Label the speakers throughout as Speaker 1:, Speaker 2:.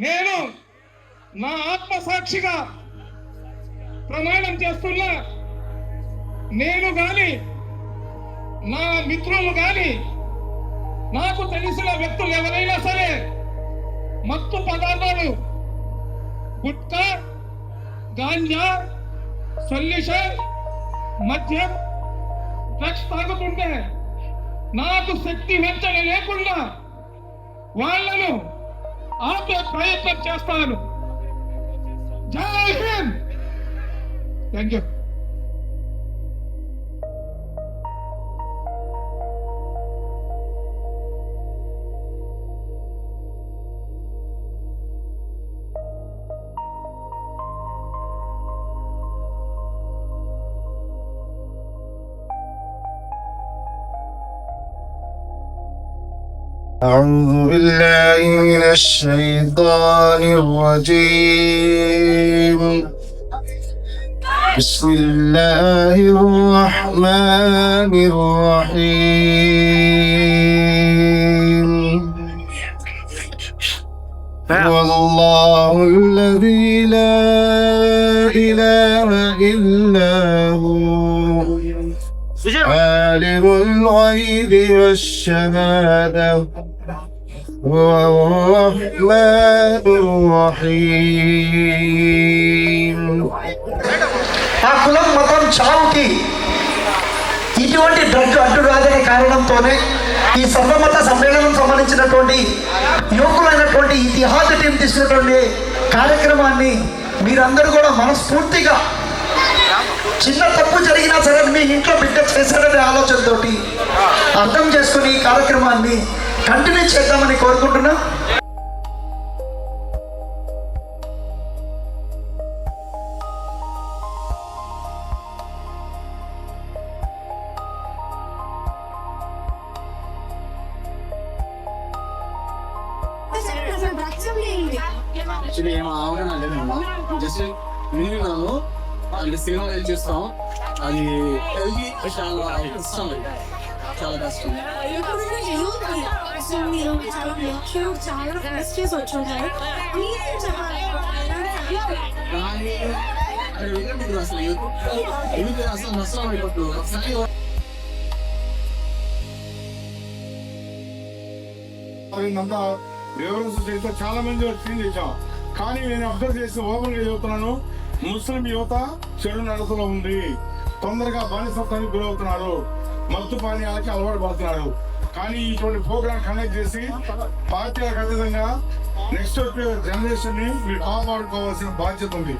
Speaker 1: నేను నా ఆత్మసాక్షిగా ప్రమాణం చేస్తున్నా, నేను గాని నా మిత్రులు గాని నాకు తెలిసిన వ్యక్తులు ఎవరైనా సరే మత్తు పదార్థాలు గుట్కా, గాంజా, సొల్యూషన్, మద్యం, డ్రగ్స్ తాగుతుంటే నాకు శక్తి వెంచన లేకుండా వాళ్ళను ఆపే ప్రయత్నం చేస్తాను. జై హింద్. Thank you.
Speaker 2: أعوذ بالله من الشيطان الرجيم. بسم الله الرحمن الرحيم. هو الله الذي لا إله إلا هو عالم الغيب والشهادة هو الرحمن الرحيم.
Speaker 3: ఆ కులం మతం చావుకి ఇటువంటి డ్రగ్ అడ్డు రాదనే కారణంతోనే ఈ సర్వమత సమ్మేళనం సంబంధించినటువంటి యువకులైనటువంటి ఇతిహాద టీం తీసుకున్నటువంటి కార్యక్రమాన్ని మీరందరూ కూడా మనస్ఫూర్తిగా చిన్న తప్పు జరిగినా సరే మీ ఇంట్లో బిడ్డ చేశాడనే ఆలోచనతోటి అర్థం చేసుకుని ఈ కార్యక్రమాన్ని కంటిన్యూ చేద్దామని కోరుకుంటున్నా.
Speaker 4: అంటే సినిమా చూస్తాం, అది చాలా ఇష్టం, చాలా కష్టం. అసలు నష్టం అయిపోతుంది.
Speaker 1: వివరించి చేస్తే చాలా మంది క్లీన్ చేశాం, కానీ నేను అబ్జర్వ్ చేసి ఓపెన్ గా చెబుతున్నాను, ముస్లిం యువత చెడు నడతలో ఉంది. తొందరగా బానిసత్వానికి గురవుతున్నారు, మత్తు పానీయాలకి అలవాటు పడుతున్నారు. కానీ ఇటువంటి ప్రోగ్రామ్ కండక్ట్ చేసి పార్టీలకు అతీతంగా నెక్స్ట్ జనరేషన్ ని మీరు కాపాడుకోవాల్సిన బాధ్యత ఉంది.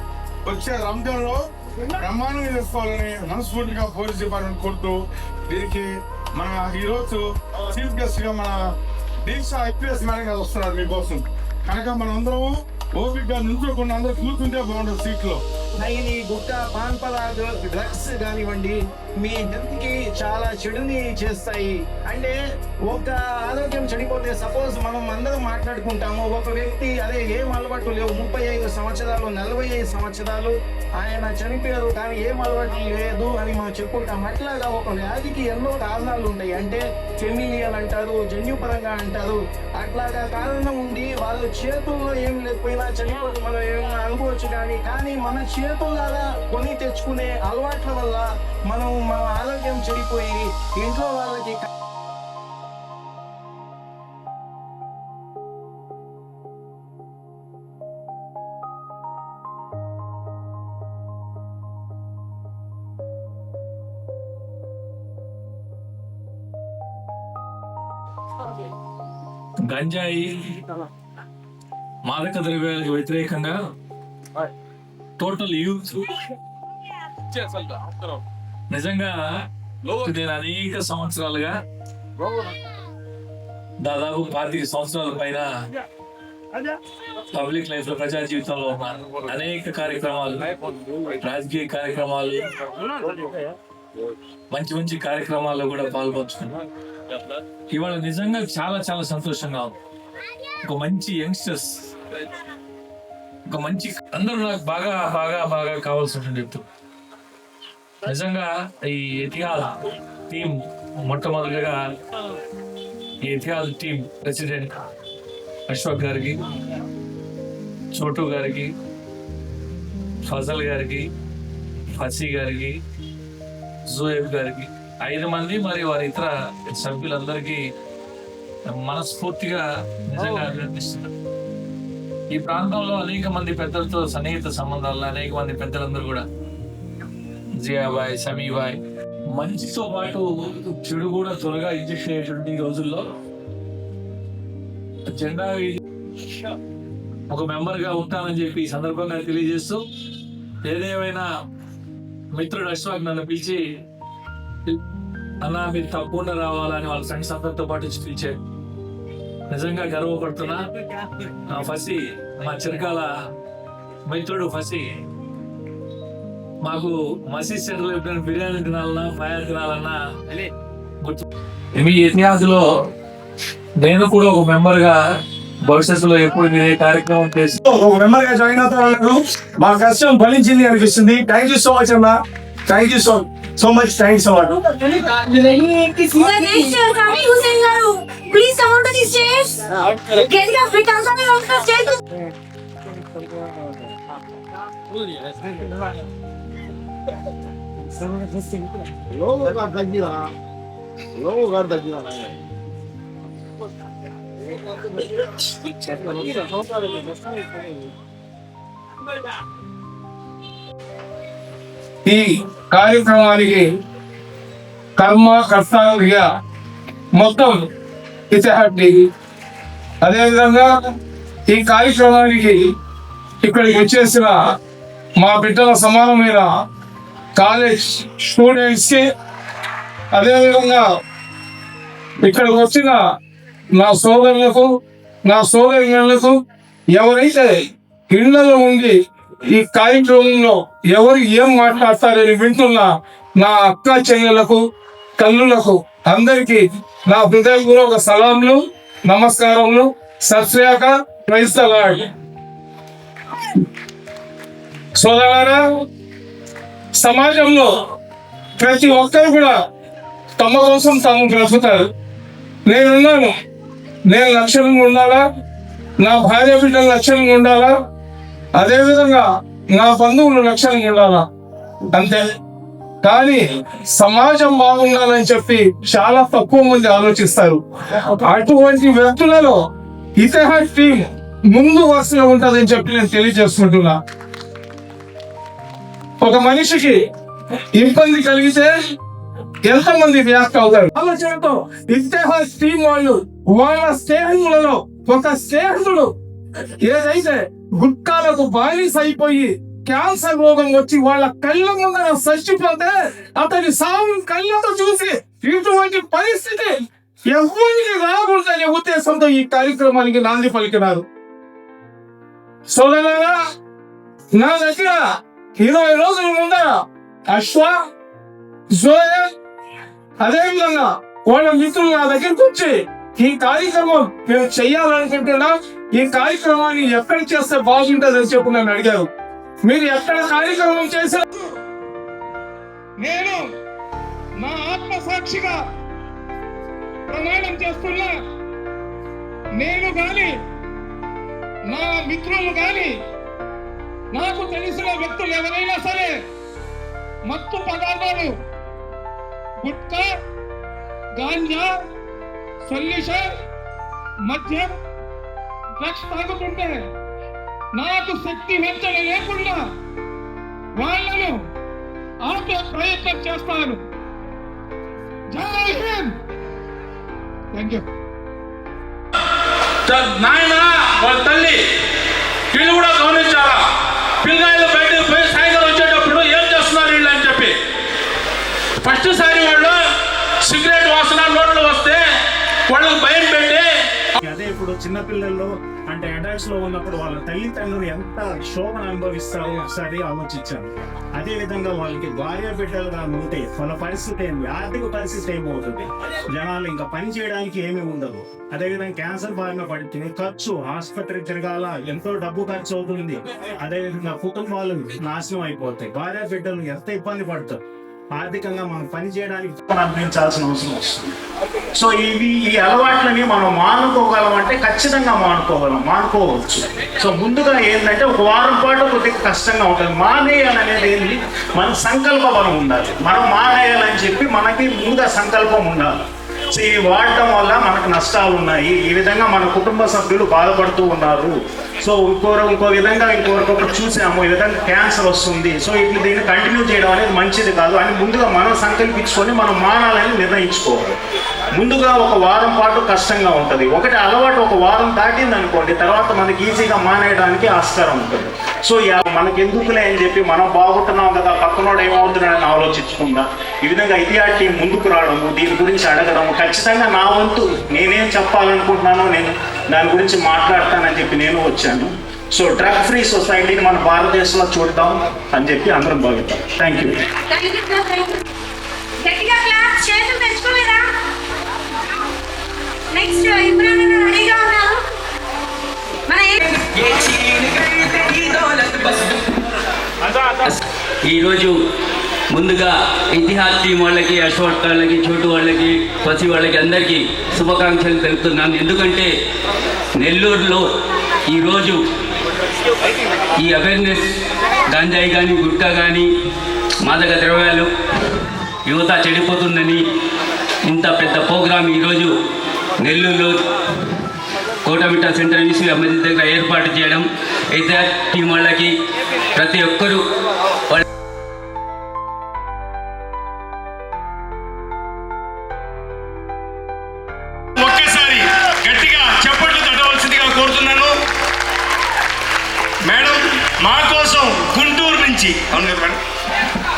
Speaker 1: వచ్చే రంజాన్ లో బ్రహ్మాండంగా చేసుకోవాలని మనస్ఫూర్తిగా పోలీస్ డిపార్ట్మెంట్ కోరుతూ, దీనికి మన ఈరోజు చీఫ్ గెస్ట్ గా మన దీక్ష ఐపీఎస్ మేడం గారు వస్తున్నారు మీకోసం. కనుక మనందరం ఓపికగా నుంచోకుండా అందరూ కూర్చుంటే బాగుంటుంది సీట్లో.
Speaker 3: నైని గుట్కా, పాన్ పదార్థాలు, డ్రగ్స్ కానివ్వండి మీ హెల్త్ కి చాలా చెడుని చేస్తాయి. అంటే ఒక ఆరోగ్యం చెడిపోతే సపోజ్ మనం అందరం మాట్లాడుకుంటాము, ఒక వ్యక్తి అదే ఏం అలవాటు లేవు, 35 సంవత్సరాలు 45 సంవత్సరాలు ఆయన చనిపోయారు కానీ ఏం అలవాటు లేదు అని మనం చెప్పుకుంటాం. అట్లాగా ఒక వ్యాధికి ఎన్నో కారణాలు ఉంటాయి. అంటే ఫెమిలియల్ అంటారు, జన్యుపరంగా అంటారు. అట్లాగా కారణం ఉండి వాళ్ళ చేతుల్లో ఏం లేకపోయినా చనిపోతే మనం ఏమైనా అనుకోవచ్చు. కానీ మన చేతులారా కొని తెచ్చుకునే అలవాట్ల వల్ల మన ఆరోగ్యం చెడిపోయి ఇంట్లో వాళ్ళకి
Speaker 5: గంజాయి, మాదక ద్రవ్యాలకు వ్యతిరేకంగా టోటల్ యూత్ నిజంగా నేను అనేక సంవత్సరాలుగా దాదాపు 25 సంవత్సరాల పైన పబ్లిక్ లైఫ్ లో ప్రజా జీవితంలో అనేక కార్యక్రమాలు, రాజకీయ కార్యక్రమాలు, మంచి మంచి కార్యక్రమాల్లో కూడా పాల్గొంటున్నాను. ఇవాళ నిజంగా చాలా చాలా సంతోషంగా ఉంది. ఒక మంచి యంగ్స్టర్స్, ఒక మంచి అందరూ నాకు బాగా బాగా బాగా కావాల్సినటువంటి వ్యక్తులు. నిజంగా ఈ ఇతిహాద్ టీం మొట్టమొదటిగా ఈ ఇతిహాద్ టీం ప్రెసిడెంట్ అశోక్ గారికి, చోటు గారికి, ఫజల్ గారికి, ఫసీ గారికి, జోయబ్ గారికి 5 మంది మరి వారి ఇతర సభ్యులందరికీ మనస్ఫూర్తిగా నిజంగా అభినందిస్తున్నారు. ఈ ప్రాంతంలో అనేక మంది పెద్దలతో సన్నిహిత సంబంధాలు, అనేక మంది పెద్దలందరూ కూడా జియాబాయ్, సమీబాయ్, మంచితో పాటు చెడు కూడా త్వరగా ఇంజెక్షన్ అయ్యేటువంటి ఈ రోజుల్లో జెండా ఒక మెంబర్ గా ఉంటానని చెప్పి ఈ సందర్భంగా తెలియజేస్తూ, ఏదేమైనా మిత్రుడు అశ్వాక్ నన్ను పిలిచి అన్నా మీరు తప్పకుండా రావాలని వాళ్ళ ఫ్రెండ్స్ అందరితో పాటు పిలిచారు. నిజంగా గర్వపడుతున్నా. ఫసీ, మా చిరకాల మిత్రుడు ఫసీ, మాకు మసీద్ సెంటర్లో ఎప్పుడైనా బిర్యానీ తినాలన్నా, ఫైర్ తినాలన్నా మీ ఇతిహాసంలో నేను కూడా ఒక మెంబర్ గా భవిష్యత్తులో ఎప్పుడు మీరు ఏ కార్యక్రమం చేసి
Speaker 3: ఒక మెంబర్ గా జాయిన్ అవుతారు. మా కష్టం ఫలించింది అనిపిస్తుంది. థ్యాంక్ యూ సో మచ్ అన్న. Thank you so much. Thanks so much.
Speaker 6: Sami Hussain garu, please come on to the stage. Get your feet on the stage.
Speaker 1: ఈ కార్యక్రమానికి కర్మకర్తగా మొత్తం ఇతహాటి, అదేవిధంగా ఈ కార్యక్రమానికి ఇక్కడికి వచ్చేసిన మా బిడ్డల సమానమైన కాలేజ్ స్టూడెంట్స్ కి, అదేవిధంగా ఇక్కడికి వచ్చిన నా సోదరులకు, నా సోదరులకు, ఎవరైతే ఇళ్లలో ఉండి ఈ కార్యక్రమంలో ఎవరు ఏం మాట్లాడతారని వింటున్న నా అక్క చెల్లెలకు, తల్లులకు అందరికీ నా హృదయపూర్వక సలాంలు, నమస్కారములు, సత్శ్రీయాక, ప్రైజ్ ది లార్డ్. సోదరులారా, సమాజంలో ప్రతి ఒక్కరు కూడా తమ కోసం తాము బ్రతుకుతారు. నేనున్నాను, నేను లక్ష్యంగా ఉండాలా, నా భార్య బిడ్డలు లక్ష్యంగా ఉండాలా, అదేవిధంగా నా బంధువులు లక్ష్యంగా ఉండాలా, అంతే. కానీ సమాజం బాగుండాలని చెప్పి చాలా తక్కువ మంది ఆలోచిస్తారు. అటువంటి వ్యక్తులలో ఇతిహాస్ టీం ముందు వరుసలో ఉంటుందని చెప్పి నేను తెలియజేసుకుంటున్నా. ఒక మనిషికి ఇబ్బంది కలిగితే ఎంతమంది వ్యాప్తి అవుతారు ఆలోచనతో ఇతిహాస్ టీం వాళ్ళు వాళ్ళ స్నేహితులలో ఒక స్నేహితుడు ఏదైతే గుట్కాలకు బానిస అయిపోయి క్యాన్సర్ రోగం వచ్చి వాళ్ళ కళ్ళ ముందర చచ్చిపోతే అతని సాగు కళ్ళతో చూసి ఇటువంటి పరిస్థితి ఎవరికి రాకూడదనే ఉద్దేశంతో ఈ కార్యక్రమానికి నాంది పలికినారు. సోదరులారా, నా దగ్గర 20 రోజుల ముందర అశ్వ, జోయల్, అదేవిధంగా వాళ్ళ మిత్రులు నా దగ్గరికి వచ్చి ఈ కార్యక్రమం మేము చెయ్యాలనుకుంటున్నాం, ఈ కార్యక్రమాన్ని ఎక్కడ చేస్తే బాగుంటుందని చెప్పి నన్ను అడిగారు. మీరు ఎక్కడ కార్యక్రమం చేశారు? నేను నా ఆత్మసాక్షిగా ప్రమాణం చేస్తున్నా, నేను గాని నా మిత్రులు గాని నాకు తెలిసిన వ్యక్తులు ఎవరైనా సరే మత్తు పదార్థాలు, గుట్కా, గాంజా, సొల్యూషన్, మద్యం, డ్రగ్స్ తాగుతుంటే నాకు శక్తి వెంచన లేకుండా వాళ్ళను ఆపే ప్రయత్నం చేస్తాను. జై హింద్. Thank you.
Speaker 7: నాయన వాళ్ళ తల్లి వీళ్ళు కూడా గమనించాలా, పిల్లగాయలు బయటకు పోయి సాయంత్రం వచ్చేటప్పుడు ఏం చేస్తున్నారు వీళ్ళు అని చెప్పి. ఫస్ట్ సారి వాళ్ళు సిగరెట్ వాసన నోట్లో వస్తే వాళ్ళకి భయం పెట్టి,
Speaker 3: అదే ఇప్పుడు చిన్నపిల్లల్లో అంటే అడల్ట్స్ లో ఉన్నప్పుడు వాళ్ళ తల్లిదండ్రులు ఎంత శోభను అనుభవిస్తారో ఒకసారి ఆలోచించాను. అదే విధంగా వాళ్ళకి భార్య బిడ్డలుగా ఉంటే వాళ్ళ పరిస్థితి ఏంటి, ఆర్థిక పరిస్థితి ఏమవుతుంది, జనాలు ఇంకా పని చేయడానికి ఏమీ ఉండదు. అదేవిధంగా క్యాన్సర్ బారిన పడితే ఖర్చు, ఆసుపత్రికి తిరగాల, ఎంతో డబ్బు ఖర్చు అవుతుంది. అదేవిధంగా కుటుంబాలు నాశనం అయిపోతాయి, భార్య బిడ్డలు ఎంత ఇబ్బంది పడతారు. ఆర్థికంగా మనం పని చేయడానికి అనిపించాల్సిన అవసరం వస్తుంది. సో ఈ అలవాట్లని మనం మానుకోగలం అంటే ఖచ్చితంగా మానుకోవచ్చు. సో ముందుగా ఏంటంటే ఒక వారం పాటు కొద్దిగా కష్టంగా ఉంటుంది. మానేయాలనేది ఏంటి, మన సంకల్ప బలం ఉండాలి. మనం మానేయాలని చెప్పి మనకి ముందుగా సంకల్పం ఉండాలి. సో ఇవి వాడటం వల్ల మనకు నష్టాలు ఉన్నాయి, ఈ విధంగా మన కుటుంబ సభ్యులు బాధపడుతూ ఉన్నారు. సో ఇంకో విధంగా ఇంకొకరు చూసాము, ఈ విధంగా క్యాన్సర్ వస్తుంది. సో ఇట్లా దీన్ని కంటిన్యూ చేయడం అనేది మంచిది కాదు అని ముందుగా మనం సంకల్పించుకొని మనం మానాలని నిర్ణయించుకోవాలి. ముందుగా ఒక వారం పాటు కష్టంగా ఉంటుంది. ఒకటి అలవాటు ఒక వారం దాటింది అనుకోండి, తర్వాత మనకి ఈజీగా మానేయడానికి ఆస్కారం ఉంటుంది. సో మనకి ఎందుకులే అని చెప్పి మనం బాగుంటున్నాం కదా, పక్కనోడు ఏమవుతున్నాడని ఆలోచించకుండా ఈ విధంగా ఇతిహాస్ టీం ముందుకు రావడము, దీని గురించి అడగడము, ఖచ్చితంగా నా వంతు నేనేం చెప్పాలనుకుంటున్నానో నేను దాని గురించి మాట్లాడతానని చెప్పి నేను వచ్చాను. సో డ్రగ్ ఫ్రీ సొసైటీని మన భారతదేశంలో చూడటం అని చెప్పి అందరం భావిద్దాం. Thank you.
Speaker 6: గట్టిగా క్లాప్ చేతులు తెచ్చుకోలేదా? నెక్స్ట్ ఇమ్రాన్ అన్న రెడీగా ఉన్నారు. మన
Speaker 8: ఈరోజు ముందుగా ఇతిహాస్ టీం వాళ్ళకి, అశోక్ వాళ్ళకి, చోటు వాళ్ళకి, పసి వాళ్ళకి అందరికీ శుభాకాంక్షలు తెలుపుతున్నాను. ఎందుకంటే నెల్లూరులో ఈరోజు ఈ అవేర్నెస్ గంజాయి కానీ, గుట్కా కానీ, మాదక ద్రవ్యాలు, యువత చెడిపోతుందని ఇంత పెద్ద ప్రోగ్రాం ఈరోజు నెల్లూరులో కోటమిట్ట సెంటర్ ఈసీ మధ్య దగ్గర ఏర్పాటు చేయడం, ఇతిహాస్ టీం వాళ్ళకి ప్రతి ఒక్కరూ
Speaker 7: ఒక్కసారి గట్టిగా చప్పట్లు తట్టవలసిందిగా కోరుతున్నాను. మేడం మా కోసం గుంటూరు నుంచి, అవును కదా మేడం,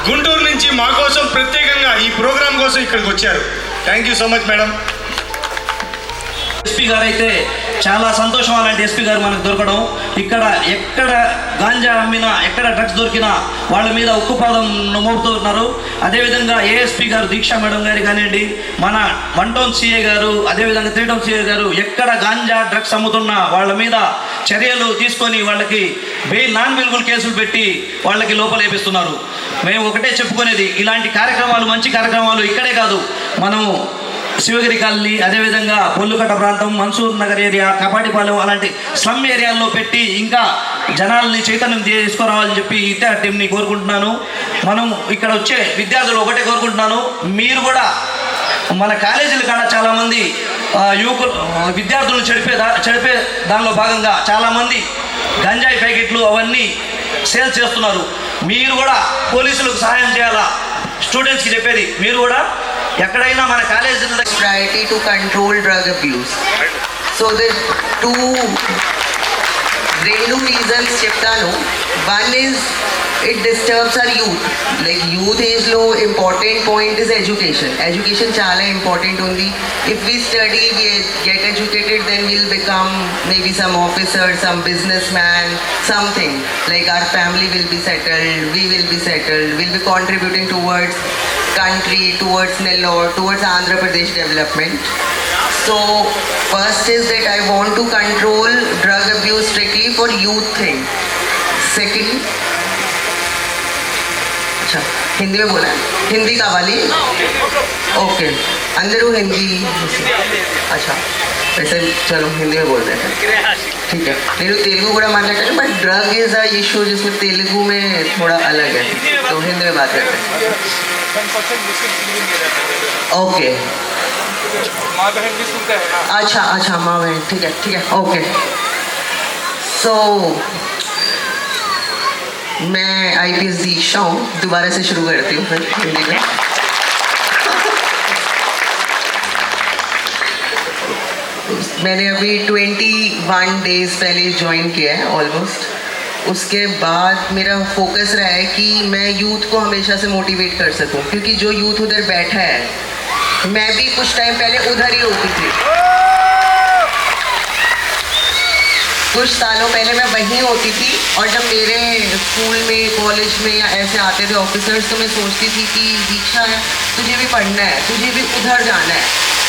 Speaker 7: గుంటూరు నుంచి మా కోసం ప్రత్యేకంగా ఈ ప్రోగ్రాం కోసం ఇక్కడికి వచ్చారు. Thank you so much madam.
Speaker 9: SP గారు అయితే చాలా సంతోషం, అలాంటి ఎస్పీ గారు మనకు దొరకడం. ఇక్కడ ఎక్కడ గాంజా అమ్మినా, ఎక్కడ డ్రగ్స్ దొరికినా వాళ్ళ మీద ఉక్కుపాదం మోపుతున్నారు. అదేవిధంగా ఏఎస్పీ గారు, దీక్షా మేడం గారు కానివ్వండి, మన 1 టౌన్ సిఏ గారు, అదేవిధంగా 3 టౌన్ సిఏ గారు ఎక్కడ గాంజా డ్రగ్స్ అమ్ముతున్నా వాళ్ళ మీద చర్యలు తీసుకొని వాళ్ళకి నాన్ బెయిలబుల్ కేసులు పెట్టి వాళ్ళకి లోపల వేపిస్తున్నారు. మేము ఒకటే చెప్పుకునేది, ఇలాంటి కార్యక్రమాలు, మంచి కార్యక్రమాలు ఇక్కడే కాదు, మనము శివగిరి కాలనీ, అదేవిధంగా పొల్లుకట్ట ప్రాంతం, మన్సూర్ నగర్ ఏరియా, కపాటిపాలెం అలాంటి స్లమ్ ఏరియాల్లో పెట్టి ఇంకా జనాల్ని చైతన్యం తీసుకురావాలని చెప్పి ఇతర టీంని కోరుకుంటున్నాను. మనం ఇక్కడ వచ్చే విద్యార్థులు ఒకటే కోరుకుంటున్నాను, మీరు కూడా మన కాలేజీల కాడ చాలామంది యువకులు విద్యార్థులను చెడిపే దానిలో భాగంగా చాలామంది గంజాయి ప్యాకెట్లు అవన్నీ సేల్ చేస్తున్నారు. మీరు కూడా పోలీసులకు సహాయం చేయాలా. స్టూడెంట్స్కి చెప్పేది, మీరు కూడా ఎక్కడైనా మన కాలేజీలో
Speaker 10: priority to control drug abuse. So the two reasons చెప్తాను. One is it disturbs our youth. Like youth age lo important point is education. Education చాలా important ఉంది. If we study, we get educated, then we'll become maybe some officer, some businessman, something. Like our family will be settled, we will be settled, we'll be contributing towards country, towards Nellore, towards Andhra Pradesh development. So first is that I want to control drug abuse strictly for youth thing. Second, अच्छा हिंदी में बोला है, हिंदी का वाली okay, अंदर वो हिंदी, अच्छा वैसे चलो हिंदी में बोल देते हैं, ठीक है. నేను తెలుగు కూడా మాట్లాడతాను, but drug is a issue जिसमें तेलुगु में थोड़ा अलग है, तो हिंदी में बात करते हैं. ओके अच्छा अच्छा माँ बहन, ठीक है ओके. सो मैं IPS दीक्षा हूँ, दोबारा से शुरू करती हूँ फिर हिंदी में. मैंने अभी 21 डेज पहले ज्वाइन किया है ऑलमोस्ट. उसके बाद मेरा फोकस रहा है कि मैं यूथ को हमेशा से मोटिवेट कर सकूं, क्योंकि जो यूथ उधर बैठा है, मैं भी कुछ टाइम पहले उधर ही होती थी. कुछ सालों पहले मैं वहीं होती थी, और जब मेरे स्कूल में, कॉलेज में या ऐसे आते थे ऑफिसर्स, तो मैं सोचती थी कि दीक्षा है, तुझे भी पढ़ना है, तुझे भी उधर जाना है.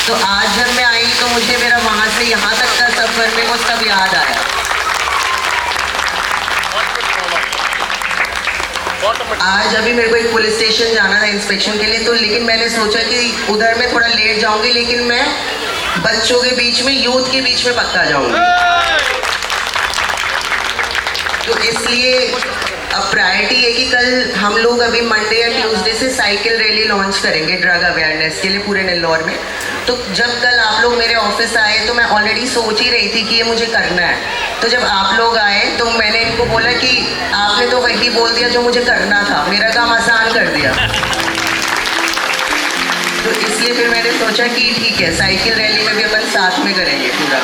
Speaker 10: तो आज जब मैं आई तो मुझे मेरा वहाँ से यहाँ तक का सफ़र में वो सब याद आया. आज अभी मेरे को एक पुलिस स्टेशन जाना था इंस्पेक्शन के लिए, तो लेकिन मैंने सोचा कि उधर मैं थोड़ा लेट जाऊंगी, लेकिन मैं बच्चों के बीच में, यूथ के बीच में पक्का जाऊंगी। तो इसलिए अब प्रायोरिटी है कि कल हम लोग अभी मंडे या ट्यूसडे से साइकिल रैली लॉन्च करेंगे ड्रग अवेयरनेस के लिए पूरे नेल्लौर में। तो जब कल आप लोग मेरे ऑफिस आए तो मैं ऑलरेडी सोच ही रही थी कि ये मुझे करना है। तो जब आप लोग आए तो मैंने इनको बोला कि आपने तो वही बोल दिया जो मुझे करना था, मेरा काम आसान कर दिया। तो इसलिए फिर मैंने सोचा कि ठीक है, साइकिल रैली में भी अपन साथ में करेंगे पूरा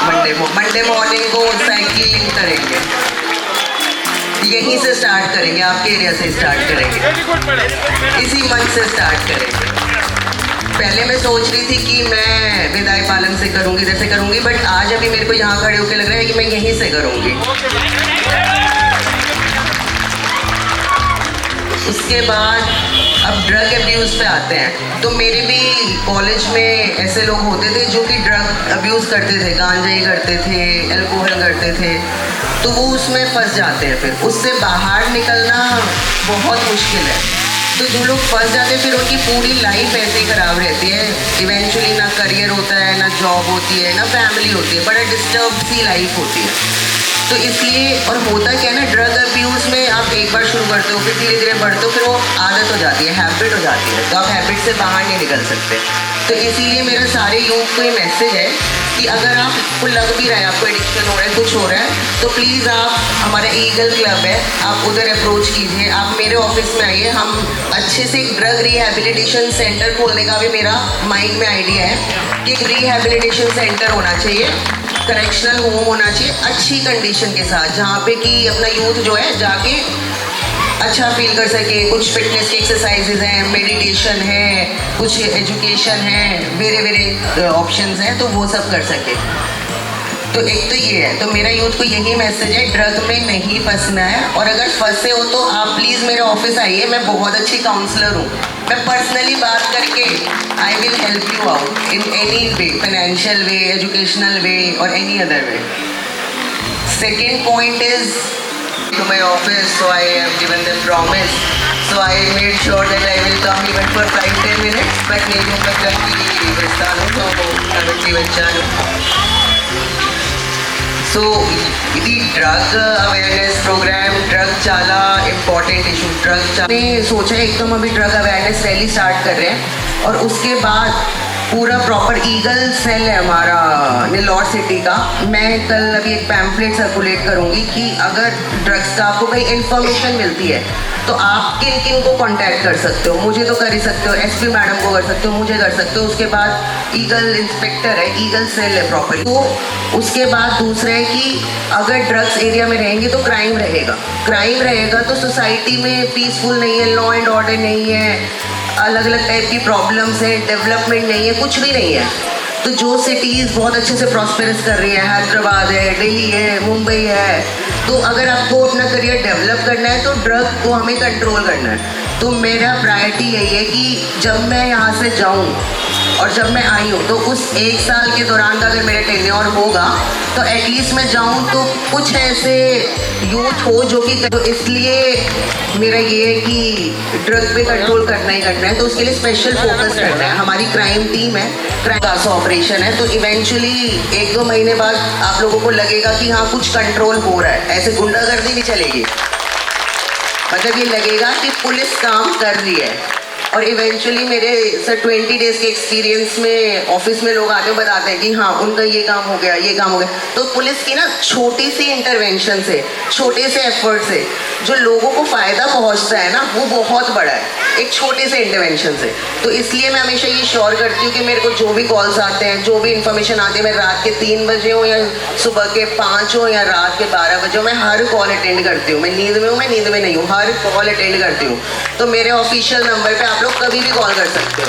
Speaker 10: मंडे मॉर्निंग को साइकिलिंग करेंगे, यहीं से स्टार्ट करेंगे, आपके एरिया से स्टार्ट करेंगे, इसी मंथ से स्टार्ट करेंगे। पहले मैं सोच रही थी कि मैं विदाई पालन से करूंगी, जैसे करूंगी, बट आज अभी मेरे को यहाँ खड़े होकर लग रहा है कि मैं यहीं से करूंगी। उसके बाद अब ड्रग अब्यूज़ पे आते हैं। तो मेरे भी कॉलेज में ऐसे लोग होते थे जो कि ड्रग अब्यूज़ करते थे, गांजाई करते थे, अल्कोहल करते थे, तो वो उसमें फंस जाते हैं। फिर उससे बाहर निकलना बहुत मुश्किल है। तो जो लोग फंस जाते हैं फिर उनकी पूरी लाइफ ऐसे ही ख़राब रहती है। इवेंचुअली ना करियर होता है, ना जॉब होती है, ना फैमिली होती है, बड़ा डिस्टर्ब सी लाइफ होती है। तो इसलिए, और होता क्या है ना, ड्रग अब्यूज़ में आप एक बार शुरू करते हो, फिर धीरे धीरे बढ़ते हो, फिर वो आदत हो जाती है, हैबिट हो जाती है, तो आप हैबिट से बाहर नहीं निकल सकते। तो इसीलिए मेरा सारे यूथ को ये मैसेज है कि अगर आपको लग भी रहा है, आपको एडिक्शन हो रहा है, कुछ हो रहा है, तो प्लीज़ आप, हमारा ईगल क्लब है, आप उधर अप्रोच कीजिए, आप मेरे ऑफिस में आइए। हम अच्छे से एक ड्रग रिहैबिलिटेशन सेंटर खोलने का भी मेरा माइंड में आइडिया है कि एक रिहैबिलिटेशन सेंटर होना चाहिए, करेक्शनल होम होना चाहिए अच्छी कंडीशन के साथ, जहाँ पे कि अपना यूथ जो है जाके अच्छा फील कर सके। कुछ फिटनेस की एक्सरसाइजेज हैं, मेडिटेशन है, कुछ एजुकेशन है, वेरे ऑप्शंस हैं, तो वो सब कर सके। तो एक तो ये है, तो मेरा यूथ को यही मैसेज है, ड्रग में नहीं फंसना है। और अगर फंसे हो तो आप प्लीज़ मेरे ऑफिस आइए, मैं बहुत अच्छी काउंसलर हूँ, मैं पर्सनली बात करके I will help you out in any way, financial way, educational way और any other way. Second point is to my office, so I have given them promise, so I made sure that I will come even for 5-10 minutes, but नहीं हूँ, मैं कल की बच्चा हूँ, तो कल की बच्चा हूँ। So the drug awareness program, drug चाला important issue, drug चाला ने सोचा एक तो हम अभी ड्रग अवेयरनेस रैली स्टार्ट कर रहे हैं, और उसके बाद पूरा प्रॉपर ईगल सेल है हमारा नेल्लौर सिटी का। मैं कल अभी एक पैम्फलेट सर्कुलेट करूंगी कि अगर ड्रग्स का आपको कोई इन्फॉर्मेशन मिलती है तो आप किन किन को कांटेक्ट कर सकते हो। मुझे तो कर ही सकते हो, एसपी मैडम को कर सकते हो, मुझे कर सकते हो। उसके बाद ईगल इंस्पेक्टर है, ईगल सेल है प्रॉपर। तो उसके बाद दूसरा है कि अगर ड्रग्स एरिया में रहेंगे तो क्राइम रहेगा, क्राइम रहेगा तो सोसाइटी में पीसफुल नहीं है, लॉ एंड ऑर्डर नहीं है, अलग अलग टाइप की प्रॉब्लम्स हैं, डेवलपमेंट नहीं है, कुछ भी नहीं है। तो जो सिटीज़ बहुत अच्छे से प्रॉस्पेरस कर रही है, हैदराबाद है, दिल्ली है, मुंबई है, तो अगर आपको अपना करियर डेवलप करना है तो ड्रग को हमें कंट्रोल करना है। तो मेरा प्रायोरिटी यही है कि जब मैं यहाँ से जाऊँ और जब मैं आई हूँ तो उस एक साल के दौरान का अगर मेरा टेन्योर होगा तो एटलीस्ट मैं जाऊँ तो कुछ ऐसे यूथ हो जो कि, तो इसलिए मेरा ये है कि ड्रग पे कंट्रोल करना ही करना है। तो उसके लिए स्पेशल फोकस करना है। हमारी क्राइम टीम है, क्राइम टास्क ऑपरेशन है, तो इवेंचुअली 1-2 महीने बाद आप लोगों को लगेगा कि हाँ कुछ कंट्रोल हो रहा है, ऐसे गुंडागर्दी नहीं चलेगी। मतलब ये लगेगा कि पुलिस काम कर रही है। और इवेंचुअली मेरे सर 20 डेज के एक्सपीरियंस में ऑफिस में लोग आके बताते हैं कि हाँ उनका ये काम हो गया, ये काम हो गया। तो पुलिस की ना छोटी सी इंटरवेंशन से, छोटे से एफर्ट से जो लोगों को फ़ायदा पहुंचता है ना, वो बहुत बड़ा है, एक छोटे से इंटरवेंशन से। तो इसलिए मैं हमेशा ये श्योर करती हूँ कि मेरे को जो भी कॉल्स आते हैं, जो भी इन्फॉर्मेशन आती है, मैं रात के 3 बजे हो या सुबह के 5 हो या रात के 12 बजे हो, मैं हर कॉल अटेंड करती हूँ। मैं नींद में हूँ, मैं नींद में नहीं हूँ, हर कॉल अटेंड करती हूँ। तो मेरे ऑफिशियल नंबर पे आप लोग कभी भी कॉल कर सकते हो,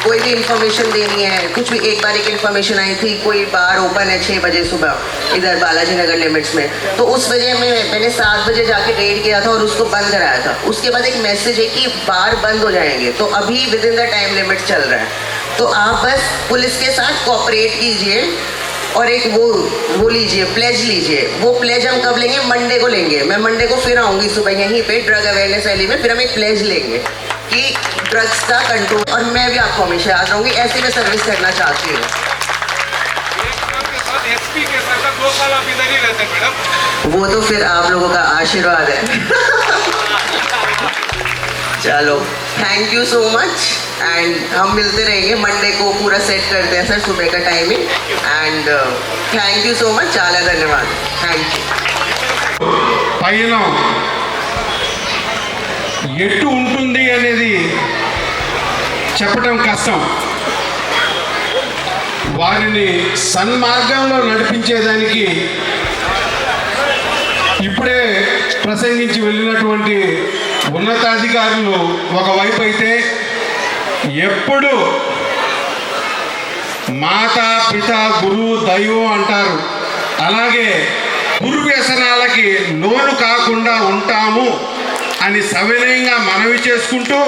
Speaker 10: कोई भी इन्फॉर्मेशन देनी है, कुछ भी। एक बार एक इन्फॉर्मेशन आई थी, कोई बार ओपन है 6 बजे सुबह इधर बालाजी नगर लिमिट्स में, तो उस वजह में मैंने 7 बजे जाके रेड किया था और उसको बंद कराया था। उसके बाद एक मैसेज है कि बार बंद हो जाएंगे, तो अभी with in the time limit चल रहा है। तो आप बस पुलिस के साथ कोऑपरेट कीजिए, और एक वो लीजिए, प्लेज लीजिए। वो प्लेज हम कब लेंगे? मंडे को लेंगे। मैं मंडे को फिर आऊँगी सुबह यहीं पे ड्रग अवेयरनेस रैली में, फिर हम एक प्लेज लेंगे कि ड्रग्स का कंट्रोल। और मैं भी आपको हमेशा याद रहूँगी, ऐसी मैं सर्विस करना चाहती हूँ।
Speaker 7: एसपी के साथ 2 साल आप इधर ही रहते मैडम।
Speaker 10: वो तो फिर आप लोगों का आशीर्वाद है। चलो, thank you so much and हम मिलते रहेंगे मंडे को। पूरा सेट करते हैं सर सुबह का timing and thank you so much, చాలా धन्यवाद, थैंक यू।
Speaker 1: పైన ఎటు ఉంటుంది అనేది చెప్పటం కష్టం. వారిని సన్మార్గంలో నడిపించేదానికి ఇప్పుడే ప్రసంగించి వెళ్ళినటువంటి ఉన్నతాధికారులు ఒకవైపు అయితే, ఎప్పుడు మాతా పిత గురువు దైవం అంటారు, అలాగే దుర్వ్యసనాలకి లోను కాకుండా ఉంటాము అని సవినయంగా మనవి చేసుకుంటూ,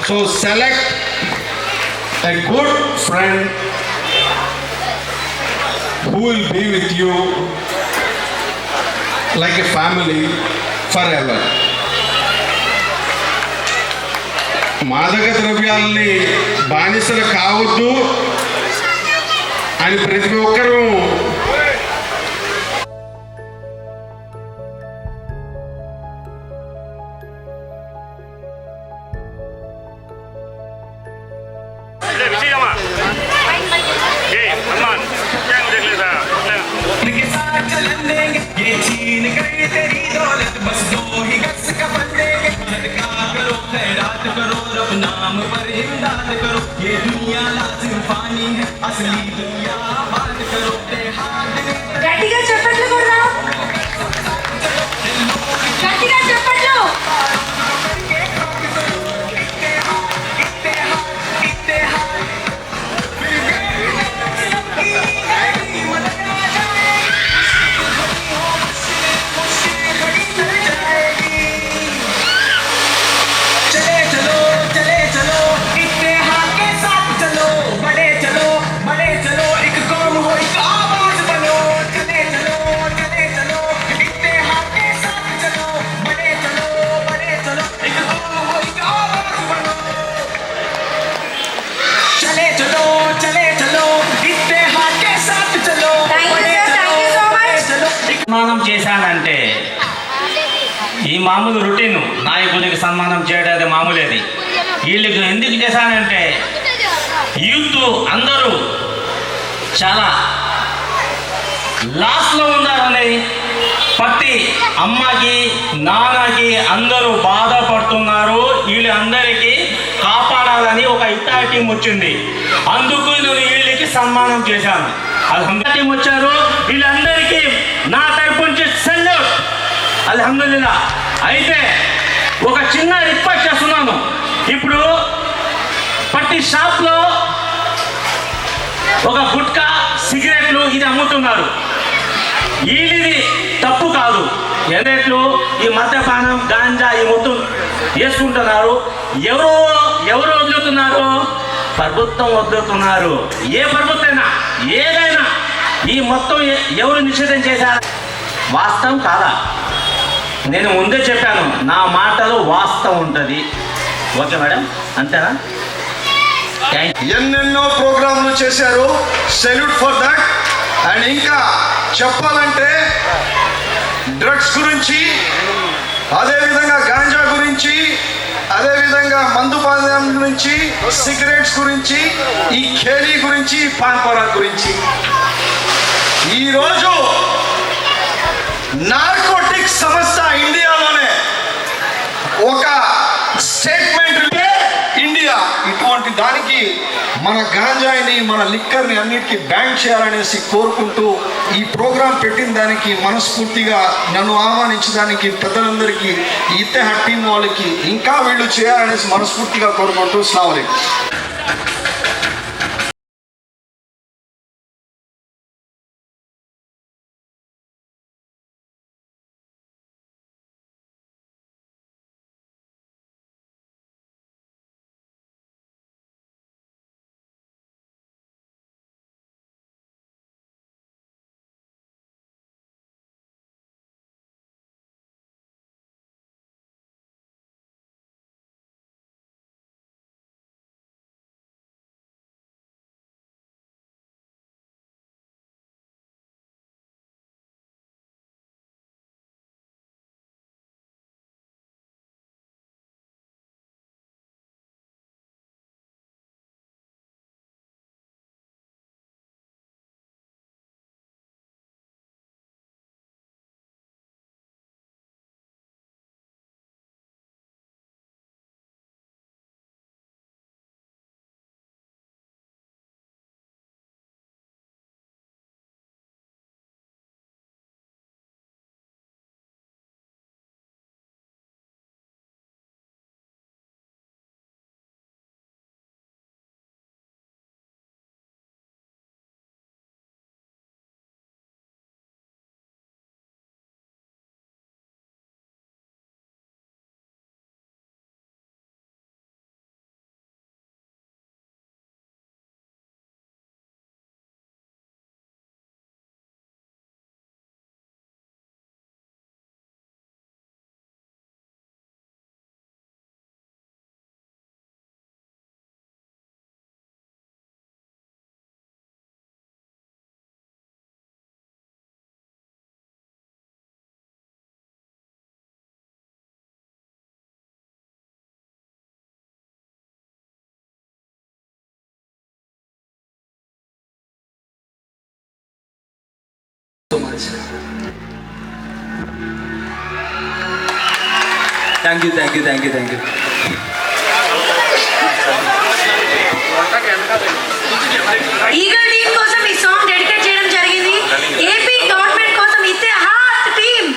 Speaker 1: so select a good friend who will be with you like a family forever. మాదక ద్రవ్యాలని బానిసలు కావద్దు అని ప్రతి ఒక్కరూ
Speaker 6: గట్టిగా చెప్పట్లు కొడదాం, గట్టిగా చెప్పట్లు.
Speaker 9: సన్మానం చేశానంటే ఈ మామూలు రొటీన్ నాయకుడికి సన్మానం చేయడం అది మామూలేది. వీళ్ళకి ఎందుకు చేశానంటే యూత్ అందరూ చాలా లాస్ట్లో ఉన్నారని ప్రతి అమ్మకి నాన్నకి అందరూ బాధపడుతున్నారు. వీళ్ళందరికీ కాపాడాలని ఒక ఇట్టా టీం వచ్చింది. అందుకు నేను వీళ్ళకి సన్మానం చేశాను. అల్హమ్దులిల్లాహ్ టీం వచ్చారు, వీళ్ళందరికీ నా తరపు నుంచి సెల్యూట్. అల్హమ్దులిల్లాహ్. అయితే ఒక చిన్న రిక్వెస్ట్ చేస్తున్నాను. ఇప్పుడు ప్రతి షాప్లో ఒక గుట్కా సిగరెట్లు ఇది అమ్ముతున్నారు. వీళ్ళది తప్పు కాదు. ఎదట్లు ఈ మద్యపానం గాంజా ఈ మొత్తం వేసుకుంటున్నారు. ఎవరు వదులుతున్నారు? ప్రభుత్వం వదులుతున్నారు. ఏ ప్రభుత్వమైనా ఏదైనా ఈ మొత్తం ఎవరు నిషేధం చేశారు? వాస్తవం కాదా? నేను ముందే చెప్పాను, నా మాటలో వాస్తవం ఉంటుంది. ఓకే మేడం, అంతేనా?
Speaker 2: ఎన్నెన్నో ప్రోగ్రాంలు చేశారు, సెల్యూట్ ఫర్ దట్. అండ్ ఇంకా చెప్పాలంటే డ్రగ్స్ గురించి, అదేవిధంగా గాంజా గురించి, అదేవిధంగా మందుపానం గురించి, సిగరెట్స్ గురించి, ఈ ఖేలీ గురించి, పాన్పరా గురించి, ఈరోజు నార్కోటిక్ సమస్య ఇండియాలోనే ఒక స్టేట్మెంట్ ఇండియా ఇటువంటి దానికి మన గాంజాయిని మన లిక్కర్ని అన్నిటికీ బ్యాన్ చేయాలనేసి కోరుకుంటూ ఈ ప్రోగ్రాం పెట్టిన దానికి మనస్ఫూర్తిగా నన్ను ఆహ్వానించిన దానికి పెద్దలందరికీ ఇత్తెహాద్ టీం వాళ్ళకి ఇంకా వీళ్ళు చేయాలనేసి మనస్ఫూర్తిగా కోరుకుంటూ అస్సలాము అలైకుం.
Speaker 8: Much. Thank you.
Speaker 6: Eagle team కోసం ఈ సాంగ్ డెడికేట్ చేయడం జరిగింది. ఏపీ గవర్నమెంట్ కోసం ఇతిహాద్ టీమ్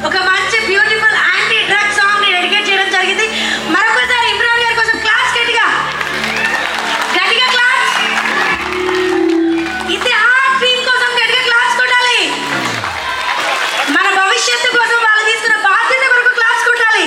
Speaker 6: ఒక మంచి బ్యూటిఫుల్ యాంటీ డ్రగ్ సాంగ్ ని డెడికేట్ చేయడం జరిగింది. మరొకసారి ఇమ్రాన్ గారి కోసం క్లాస్ గట్టిగా క్లాస్. ఇతిహాద్ టీమ్ కోసం గట్టిగా క్లాస్ కొట్టాలి. మన భవిష్యత్తు కోసం వాళ్ళు తీసుకున్న బాధ్యత కొరకు క్లాస్ కొట్టాలి.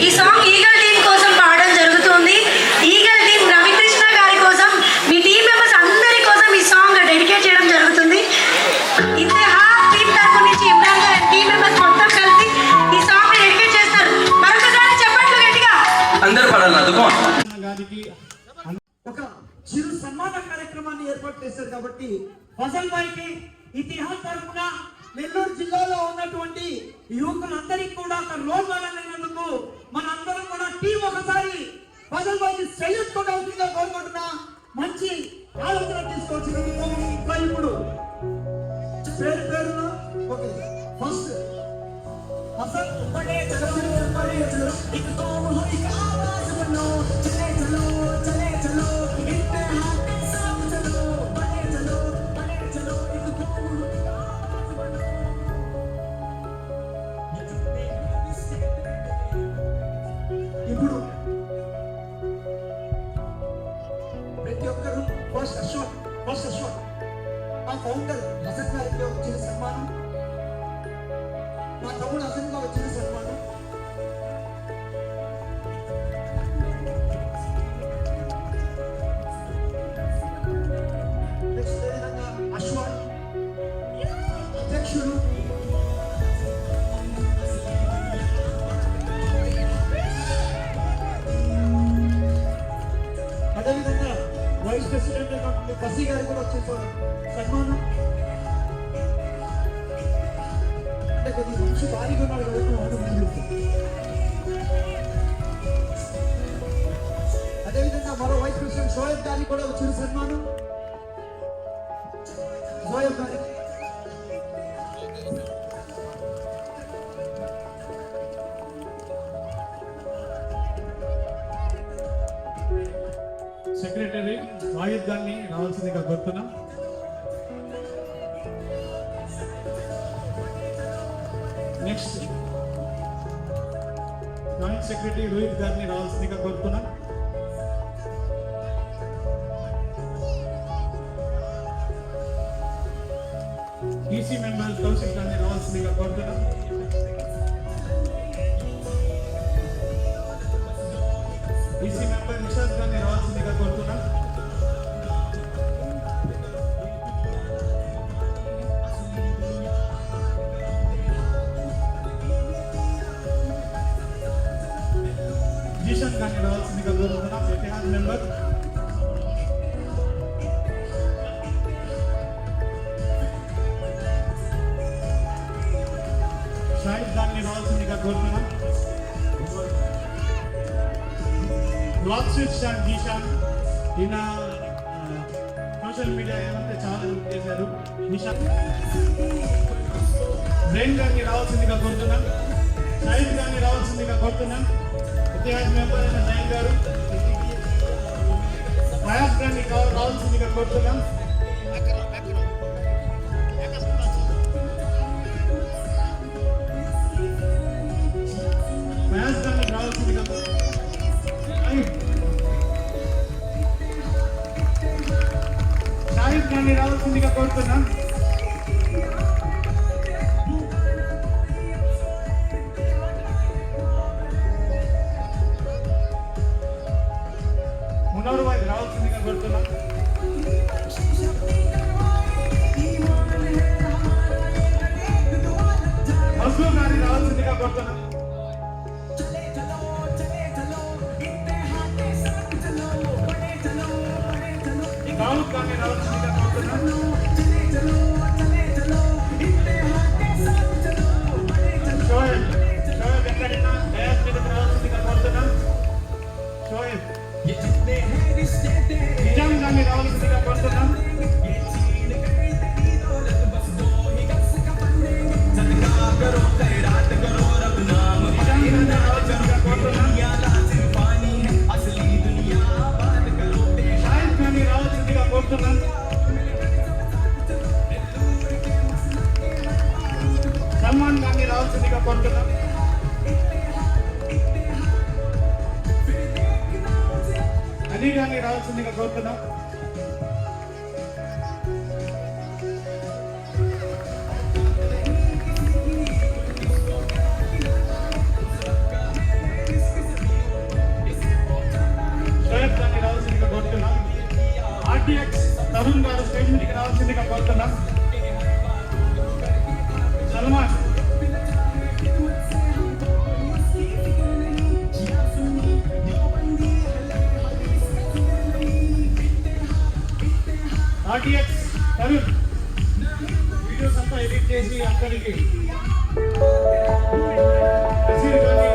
Speaker 6: ఈ సాంగ్ ఈగల్ టీమ్ కోసం పాడడం జరుగుతుంది. ఈగల్ టీమ్ రవికృష్ణ గారి కోసం, మీ టీం మెంబర్స్ అందరి కోసం ఈ సాంగ్ డెడికేట్ చేయడం జరుగుతుంది. ఇతిహాద్ టీమ్ తరఫు నుంచి ఇమ్రాన్ గారి టీం మెంబర్స్ మొత్తం కలిసి ఈ సాంగ్ డెడికేట్ చేస్తారు. మరొకసారి చెప్పట్లు గట్టిగా
Speaker 8: అందరూ పడాలి. అదుకో
Speaker 11: ఒక చిరు సన్మాన కార్యక్రమాన్ని ఏర్పాటు చేశారు కాబట్టి ఫజల్ భాయ్కి ఇతిహాస్ తరఫున నెల్లూరు జిల్లాలో ఉన్నటువంటి యువకులందరికీ కూడా ఒక రోల్ మోడల్ అయినందుకు మనందరం కూడా టీం ఒకసారి ఫజల్ భాయ్కి సెల్యూట్ కొట్టాల్సిందిగా కోరుకుంటున్నా. మంచి ఆలోచన తీసుకోవచ్చు. ఇంకా ఇప్పుడు పేరున ఓకే ఫస్ట్ అసలు బడే చలో బడే చలో ఇక తో హరి ఆవాజ్ బनो చలే చలో చలే చలో ఇంతహాద్ సాబ్ చలో బడే చలో ఇక తో హరి ఆవాజ్ బनो. ఇప్పుడు ప్రతి ఒక్కరు ఫస్ట్ అశ్వత్ ఆ ఫౌండర్ హసన్ గారికి వచ్చిన సన్మానం, మా తమ్ముడు హసన్ గారు వచ్చిన సన్మానం. నెక్స్ట్ విధంగా అశ్వత్ అధ్యక్షుడు, అదేవిధంగా వైస్ ప్రెసిడెంట్ కసి గారు కూడా వచ్చే సన్మానం. అంటే కొద్ది మనిషి భారీగా ఉన్నాడు కాబట్టి. అదేవిధంగా మరో వైస్ ప్రెసిడెంట్ షోయబ్ గారికి కూడా వచ్చిన సన్మానం. షోయబ్ గారికి
Speaker 12: సెక్రటరీ వాయిద్ గారిని రావాల్సిందిగా కోరుతున్నాం. నెక్స్ట్ జాయింట్ సెక్రటరీ రోహిత్ గారిని రావాల్సిందిగా కోరుతున్నాం. ఈసీ మెంబర్ కౌశిక్ గారిని రావాల్సిందిగా కోరుతున్నాం. ఈసీ మెంబర్ నిషాద్ గారిని రావాల్సిందిగా కోరుతున్నాం. జీషన్ గారిని రావాల్సిందిగా కోరుతున్నాం. Etihad member. షాహిద్ గారిని రావాల్సిందిగా కోరుతున్నాం. బ్లాగ్ స్విచ్ అండ్ జీషాన్ ఈయన సోషల్ మీడియా ఏమంటే చాలా చేశారు. నిషాన్ జైన్ గారిని రావాల్సిందిగా కోరుతున్నాం. షాహిద్ గారిని రావాల్సిందిగా కోరుతున్నాం. ఇతిహాద్ మెంబర్ అయిన జైన్ గారు. ప్రయాస్ గారిని రావాల్సిందిగా కోరుతున్నాం. ప్రయాస్ గారిని రావాల్సిందిగా షాహిద్ గారిని రావాల్సిందిగా కోరుతున్నాం. మునవర్ భాయ్ రావాల్సిందిగా కోరుతున్నాం. మసూద్ గారిని రావాల్సిందిగా కోరుతున్నాం. రాహుల్ గారిని రావాల్సిందిగా కోరుతున్నాం. కోరుతున్నాం. అలీ గారిని రావాల్సిందిగా కోరుతున్నాం. షోయబ్ గారిని రావాల్సిందిగా కోరుతున్నాం. ఆర్టీఎక్స్ తరుణ్ గారు స్టేజ్ మీదకి రావాల్సిందిగా కోరుతున్నాం. సల్మాన్ ఆర్టీఎక్స్ తరుణ్ వీడియోస్ అంతా ఎడిట్ చేసి అక్కడికి నసీర్ గారిని